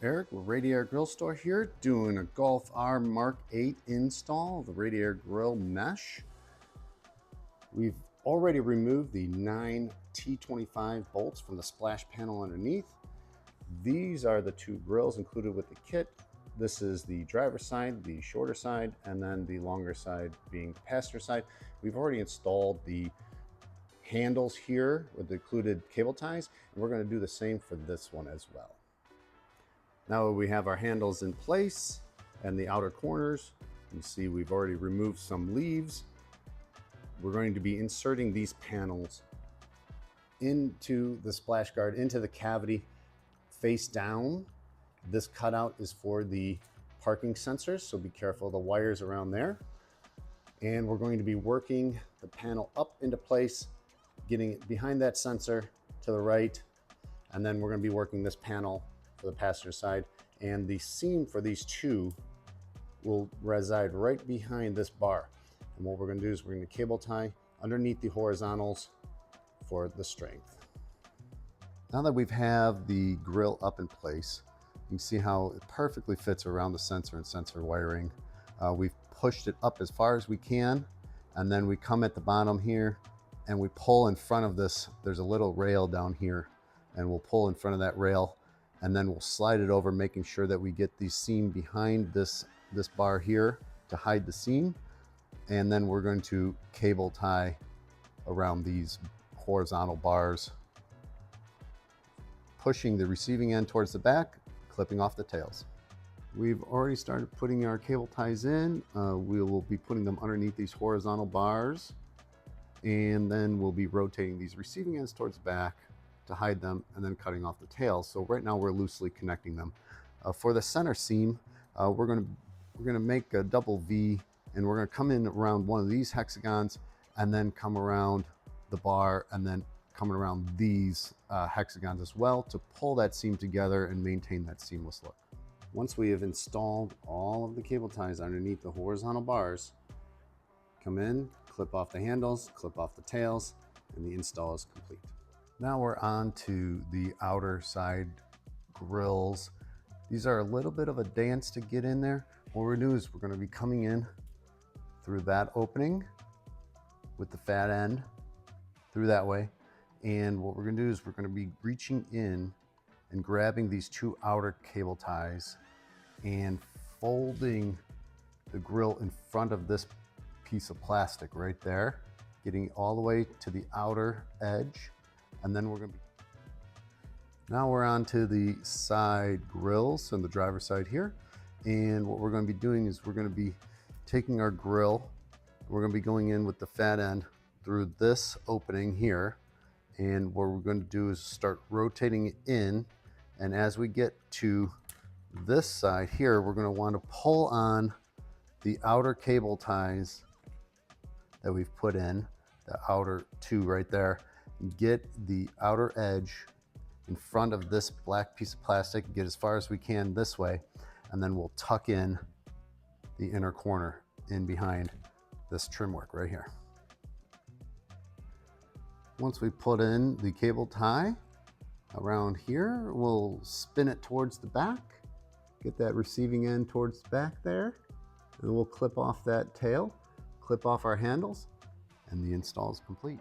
Eric with Radiator Grille Store here, doing a Golf R Mk8 install, the Radiator Grille mesh. We've already removed the 9 T25 bolts from the splash panel underneath. These are the two grills included with the kit. This is the driver's side, the shorter side, and then the longer side being the passenger side. We've already installed the handles here with the included cable ties, and we're going to do the same for this one as well. Now we have our handles in place and the outer corners. You see we've already removed some leaves. We're going to be inserting these panels into the splash guard, into the cavity face down. This cutout is for the parking sensors, so be careful of the wires around there. And we're going to be working the panel up into place, getting it behind that sensor to the right, and then we're going to be working this panel for the passenger side, and the seam for these two will reside right behind this bar. And what we're going to do is we're going to cable tie underneath the horizontals for the strength. Now that we have the grill up in place, you can see how it perfectly fits around the sensor and sensor wiring. We've pushed it up as far as we can, and then we come at the bottom here and we pull in front of this. There's a little rail down here, and we'll pull in front of that rail, and then we'll slide it over, making sure that we get the seam behind this bar here to hide the seam. And then we're going to cable tie around these horizontal bars, pushing the receiving end towards the back, clipping off the tails. We've already started putting our cable ties in. We will be putting them underneath these horizontal bars, and then we'll be rotating these receiving ends towards the back to hide them, and then cutting off the tails. So right now we're loosely connecting them. For the center seam, we're gonna make a double V, and we're gonna come in around one of these hexagons, and then come around the bar, and then coming around these hexagons as well to pull that seam together and maintain that seamless look. Once we have installed all of the cable ties underneath the horizontal bars, come in, clip off the handles, clip off the tails, and the install is complete. Now we're on to the outer side grills. These are a little bit of a dance to get in there. What we're gonna do is we're gonna be coming in through that opening with the fat end through that way. And what we're gonna do is we're gonna be reaching in and grabbing these two outer cable ties and folding the grill in front of this piece of plastic right there, getting all the way to the outer edge. And then now we're on to the side grills and the driver's side here. And what we're going to be doing is we're going to be taking our grill, we're going to be going in with the fat end through this opening here. And what we're going to do is start rotating it in. And as we get to this side here, we're going to want to pull on the outer cable ties that we've put in, the outer two right there. Get the outer edge in front of this black piece of plastic, get as far as we can this way, and then we'll tuck in the inner corner in behind this trim work right here. Once we put in the cable tie around here, we'll spin it towards the back, get that receiving end towards the back there, and we'll clip off that tail, clip off our handles, and the install is complete.